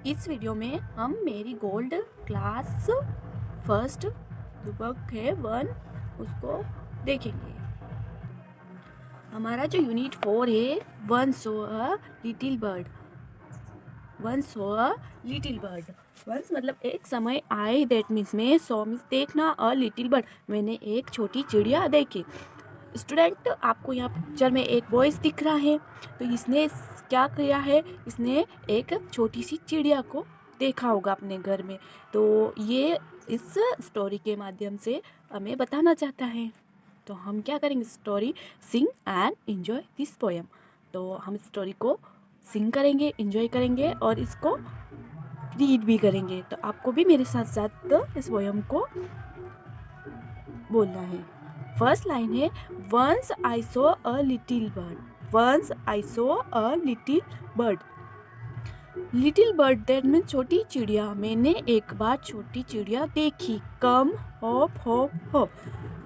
इस वीडियो में हम मेरी गोल्ड क्लास फर्स्ट बुक है 1 उसको देखेंगे। हमारा जो यूनिट 4 है one saw a little bird. One saw a little bird, once मतलब एक समय आए, दैट मीन्स में सो मीन्स देखना, अ लिटिल बर्ड मैंने एक छोटी चिड़िया देखी। स्टूडेंट, आपको यहाँ पिक्चर में एक बॉयज दिख रहा है, तो इसने क्या किया है, इसने एक छोटी सी चिड़िया को देखा होगा अपने घर में। तो ये इस स्टोरी के माध्यम से हमें बताना चाहता है। तो हम क्या करेंगे, story sing and enjoy this poem. तो हम स्टोरी को सिंग करेंगे, एंजॉय करेंगे और इसको रीड भी करेंगे। तो आपको भी मेरे साथ साथ इस पोएम को बोलना है। फर्स्ट लाइन है, once I saw a little bird. Once I saw a little bird. Little bird that mean छोटी चिड़िया। मैंने एक बार छोटी चिड़िया देखी। Come hop hop hop.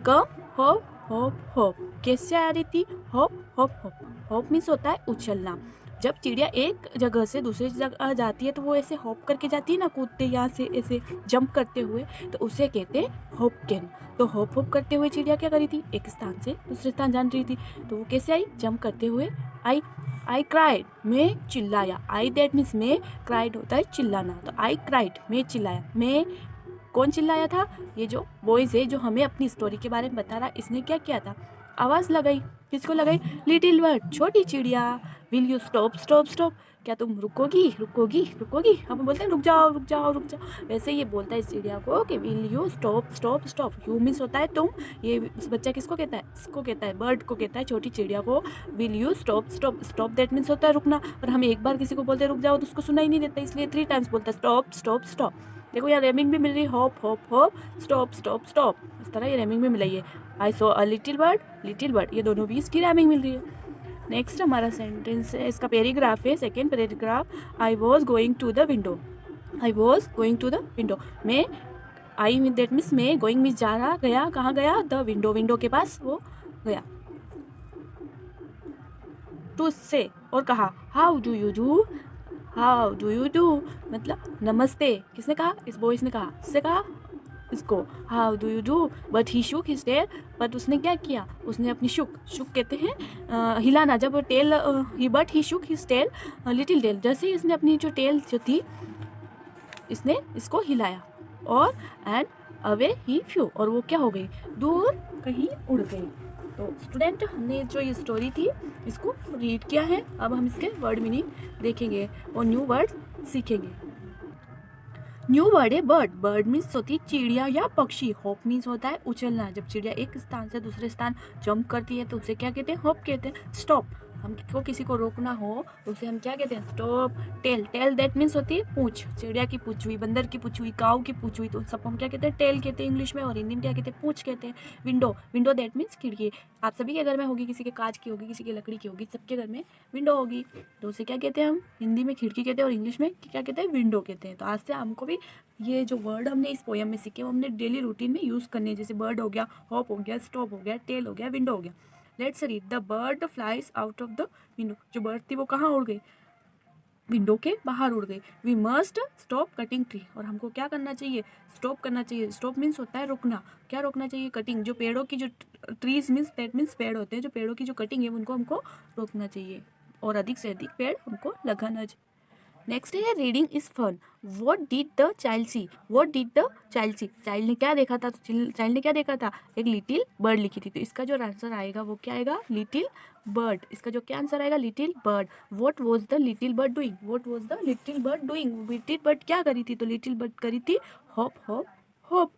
Come hop hop hop. कैसे आ रही थी? Hop hop hop. Hop means होता है उछलना। जब चिड़िया एक जगह से दूसरी जगह जाती है तो वो ऐसे हॉप करके जाती है ना, कूदते यहाँ से ऐसे जंप करते हुए, तो उसे कहते हैं हॉपकिन। तो हॉप हॉप करते हुए चिड़िया क्या करी थी, एक स्थान से दूसरे स्थान जान रही थी। तो वो कैसे आई, जंप करते हुए आई। आई क्राइड, मैं चिल्लाया। आई दैट मीन्स मैं, क्राइड होता है चिल्लाना। तो आई क्राइड, मैं चिल्लाया। मैं, कौन चिल्लाया था? ये जो बॉयज है जो हमें अपनी स्टोरी के बारे में बता रहा, इसने क्या किया था, आवाज़ लगाई। किसको लगाई? लिटिल बर्ड, छोटी चिड़िया। Will you stop stop stop, क्या तुम रुकोगी रुकोगी रुकोगी? हम बोलते हैं रुक जाओ रुक जाओ रुक जाओ, वैसे ये बोलता है इस चिड़िया को कि will you stop stop stop. You means होता है तुम। ये बच्चा किसको कहता है? इसको कहता है, बर्ड को कहता है, छोटी चिड़िया को। Will you stop stop stop that means होता है रुकना। और हम एक बार किसी को बोलते हैं रुक जाओ तो उसको सुना ही नहीं देता, इसलिए 3 टाइम्स बोलता है स्टॉप स्टॉप स्टॉप। देखो यहाँ रेमिंग भी मिल रही है, hop hop hop, stop stop stop. इस तरह ये रेमिंग भी मिलाई है। आई सो अ लिटिल बर्ड, ये दोनों भी इसकी रेमिंग मिल रही है। नेक्स्ट हमारा सेंटेंस है, इसका पैराग्राफ है, second paragraph. I was going to the window. I was going to the window. मैं, आई मीन दैट मीन्स मैं, गोइंग मीन्स जा रहा, गया, कहाँ गया? द विंडो, विंडो के पास वो गया। टू से, और कहा how do you do. How do you do मतलब नमस्ते। किसने कहा? इस बॉयज ने कहा, इससे कहा इसको how do you do. But he shook his tail, but उसने क्या किया, उसने अपनी शुक, शुक कहते हैं हिलाना, जब टेल ही, but he shook his tail little tail. जैसे ही इसने अपनी जो टेल जो थी, इसने इसको हिलाया, और एंड अवे ही फ्यू, और वो क्या हो गई, दूर कहीं उड़ गई। तो स्टूडेंट, हमने जो ये स्टोरी थी इसको रीड किया है। अब हम इसके वर्ड मीनिंग देखेंगे और न्यू वर्ड सीखेंगे। न्यू वर्ड है बर्ड। बर्ड मीन्स होती है चिड़िया या पक्षी। हॉप मीन्स होता है उछलना। जब चिड़िया एक स्थान से दूसरे स्थान जंप करती है तो उसे क्या कहते हैं? हॉप कहते हैं। स्टॉप, हमको किसी को रोकना हो तो उसे हम क्या कहते हैं? Stop. Tail, tail that means होती है पूंछ। चिड़िया की पूंछ हुई, बंदर की पूंछ हुई, काऊ की पूंछ हुई, तो सबको हम क्या कहते हैं? टेल कहते हैं इंग्लिश में, और हिंदी में क्या कहते हैं? पूंछ कहते हैं। विंडो, विंडो दैट मीन्स खिड़की। आप सभी के घर में होगी, किसी के कांच की होगी, किसी की लकड़ी की होगी, सबके घर में विंडो होगी। तो उसे क्या कहते हैं? हम हिंदी में खिड़की कहते हैं और इंग्लिश में क्या कहते हैं? विंडो कहते हैं। तो आज से हमको भी ये जो वर्ड हमने इस पोएम में सीखे वो हमने डेली रूटीन में यूज़ करने हैं। जैसे बर्ड हो गया, हॉप हो गया, स्टॉप हो गया, टेल हो गया, विंडो हो गया। Let's read. The bird flies out of the window. जो बर्ड थी वो कहाँ उड़ गई? विंडो के बाहर उड़ गई। We must stop cutting tree, और हमको क्या करना चाहिए? स्टॉप करना चाहिए। स्टॉप मीन्स होता है रुकना। क्या रोकना चाहिए? कटिंग। जो पेड़ों की जो ट्रीज मीन्स दैट मीन्स पेड़ होते हैं, जो पेड़ों की जो कटिंग है उनको हमको रोकना चाहिए, और अधिक से अधिक पेड़ हमको लगाना चाहिए। नेक्स्ट है reading is fun. What did the child see. What did the child see, child ने क्या देखा था? तो चाइल्ड ने क्या देखा था? एक लिटिल बर्ड लिखी थी। तो इसका जो आंसर आएगा वो क्या आएगा? Little bird. इसका जो क्या आंसर आएगा? Little bird. What was the little bird doing. What was the little bird doing, little bird क्या करी थी? तो लिटिल बर्ड करी थी hop hop hop.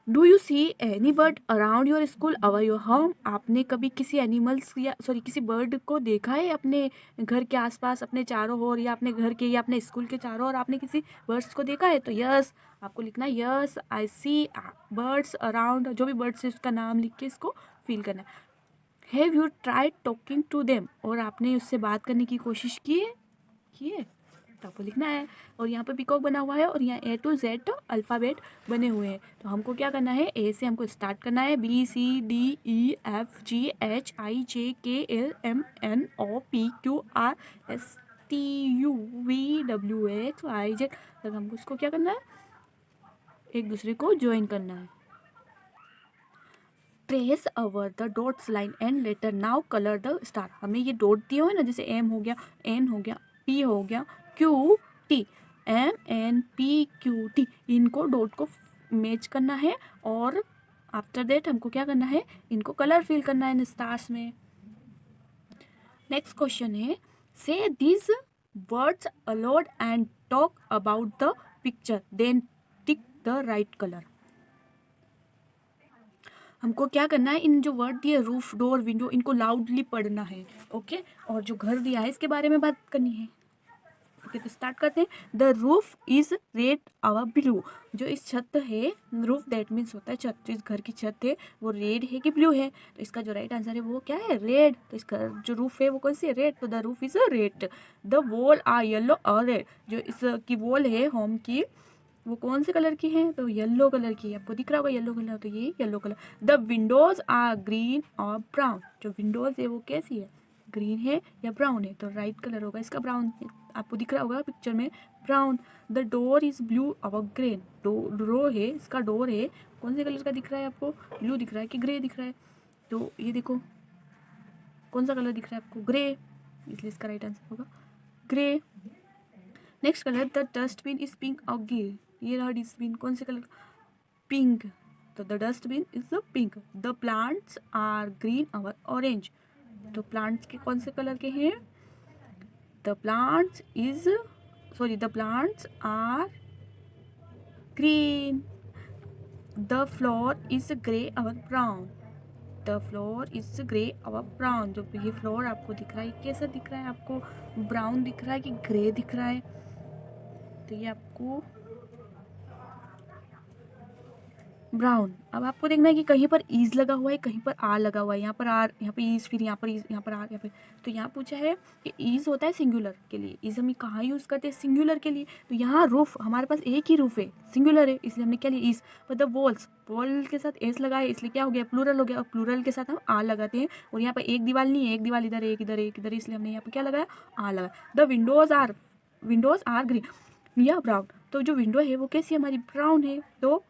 Do you see any bird around your school our your home. आपने कभी किसी animals या किसी बर्ड को देखा है अपने घर के आसपास, अपने चारों ओर, या अपने घर के या अपने स्कूल के चारों ओर आपने किसी बर्ड्स को देखा है? तो यस, आपको लिखना है yes I see birds around. जो भी बर्ड्स है उसका नाम लिख के इसको फिल करना है। Have you tried talking to them, और आपने उससे बात करने की कोशिश की है? तो आपको लिखना है। और यहाँ पर पीकॉक बना हुआ है और यहाँ A to Z अल्फ़ाबेट बने हुए हैं। तो हमको क्या करना है? ए से हमको स्टार्ट करना है। BCDEFGHIJKLMNOPQRSTUVW WXYZ तक हमको इसको क्या करना है, एक दूसरे को ज्वाइन करना है। Trace our the dots line and later now colour the star. हमें ये डॉट दिए हुए ना, जैसे M हो गया, N हो गया, P हो गया, Q T, MNPQT, इनको डॉट को मैच करना है और आफ्टर दैट हमको क्या करना है, इनको कलर फिल करना है इन स्टार्स में। नेक्स्ट क्वेश्चन है, say this words aloud and talk about the picture then tick the right colour. हमको क्या करना है, इन जो वर्ड दिए रूफ, डोर, विंडो, इनको लाउडली पढ़ना है। ओके, और जो घर दिया है इसके बारे में बात करनी है। ओके, तो स्टार्ट करते हैं। The roof is red our blue. जो इस छत है, रूफ दैट मीन्स होता है छत, जो इस घर की छत है वो रेड है कि ब्लू है, तो इसका जो राइट आंसर है वो क्या है, रेड। तो इसका जो रूफ है वो कौन सी है, रेड, तो the roof is red. The wall are yellow और रेड। जो इसकी वॉल है होम की वो कौन से कलर की है, तो येलो कलर की है। आपको दिख रहा होगा येलो कलर, तो ये yellow colour. The windows are green और ब्राउन। जो विंडोज है वो कैसी है, ग्रीन है या ब्राउन है, तो राइट कलर होगा इसका ब्राउन। आपको दिख रहा होगा पिक्चर में brown. The door is blue और ग्रीन। डोर है, इसका डोर है कौन से कलर का दिख रहा है आपको, ब्लू दिख रहा है कि ग्रे दिख रहा है, तो ये देखो कौन सा कलर दिख रहा है आपको, ग्रे, इसलिए इसका राइट आंसर होगा grey. Next colour, the dustbin is pink और ग्रे। ये रहा डस्टबिन कौन से कलर, पिंक, तो the dustbin is the pink. The plants are green और ऑरेंज। तो प्लांट्स के कौन से कलर के हैं, the plants are green. The floor is grey और brown. The floor is grey और ब्राउन। जो ये फ्लोर आपको दिख रहा है कैसा दिख रहा है आपको, ब्राउन दिख रहा है कि ग्रे दिख रहा है, तो ये आपको ब्राउन। अब आपको देखना है कि कहीं पर ईज लगा हुआ है, कहीं पर आर लगा हुआ है। यहाँ पर आर, यहाँ पे ईज, फिर यहाँ पर ईज, यहाँ पर आर, यहाँ पे। तो यहाँ पूछा है कि ईज होता है सिंगुलर के लिए, ईज हम कहाँ यूज़ करते हैं, सिंगुलर के लिए। तो यहाँ रूफ, हमारे पास एक ही रूफ है, सिंगुलर है, इसलिए हमने क्या लिया ईज। पर द वॉल्स, वॉल के साथ एस लगाए इसलिए क्या हो गया, प्लूरल हो गया, और प्लूरल के साथ हम आर लगाते हैं। और यहाँ पर एक दीवार नहीं है, एक दीवार इधर, एक इधर, एक इधर, इसलिए हमने यहाँ पर क्या लगाया, आर लगाया। द विंडोज आर ग्रीन या ब्राउन। तो जो विंडो है वो कैसी है हमारी, ब्राउन है, तो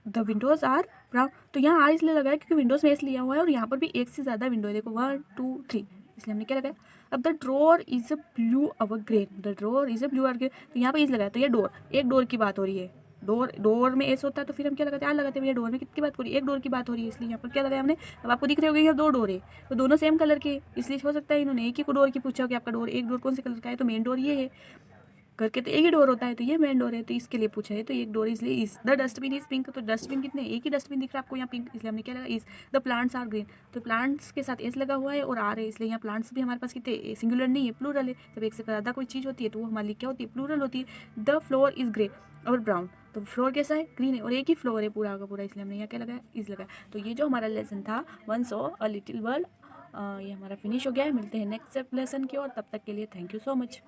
द विंडोज आर ब्राउन। तो यहाँ आर इसलिए लगाया क्योंकि विंडोज में एस लिया हुआ है और यहाँ पर भी एक से ज़्यादा विंडो है, देखो 1 2 3, इसलिए हमने क्या लगाया। अब the drawer is a blue और green. The drawer is a blue और ग्रीन, तो यहाँ पर इस लगाया, तो ये डोर, एक डोर की बात हो रही है। डोर में एस होता है तो फिर हम क्या लगाते हैं, आर लगाते हैं। भैया डोर में कितनी बात हो रही है, एक डोर की बात हो रही है, इसलिए यहाँ पर क्या लगाया हमने। अब आपको दिख रहे होंगे ये 2 डोर है, तो दोनों सेम कलर के, इसलिए हो सकता है इन्होंने एक ही डोर की पूछा कि आपका डोर, एक डोर कौन से कलर का है, तो मेन डोर ये है। घर के तो एक ही डोर होता है, तो ये मेन डोर है, तो इसके लिए पूछा है, तो एक डोर इसलिए इस। The dustbin is pink. तो डस्टबिन कितने, एक ही डस्टबिन दिख रहा है आपको यहाँ पिंक, इसलिए हमने क्या लगा इस। The plants are green. तो प्लांट्स के साथ एस लगा हुआ है और आर है, इसलिए यहाँ प्लांट्स भी हमारे पास कितने, सिंगुलर नहीं है, प्लूरल है। जब एक से ज़्यादा कोई चीज़ होती है तो वो हमारे लिए क्या होती है, प्लूरल होती है। द फ्लोर इज ग्रे और ब्राउन। तो फ्लोर कैसा है, ग्रीन है, और एक ही फ्लोर है पूरा का पूरा, इसलिए हमने यहाँ क्या लगाया, इज लगाया। तो ये जो हमारा लेसन था वंस अ लिटिल वर्ल्ड, ये हमारा फिनिश हो गया है। मिलते हैं नेक्स्ट लेसन की ओर, तब तक के लिए थैंक यू सो मच।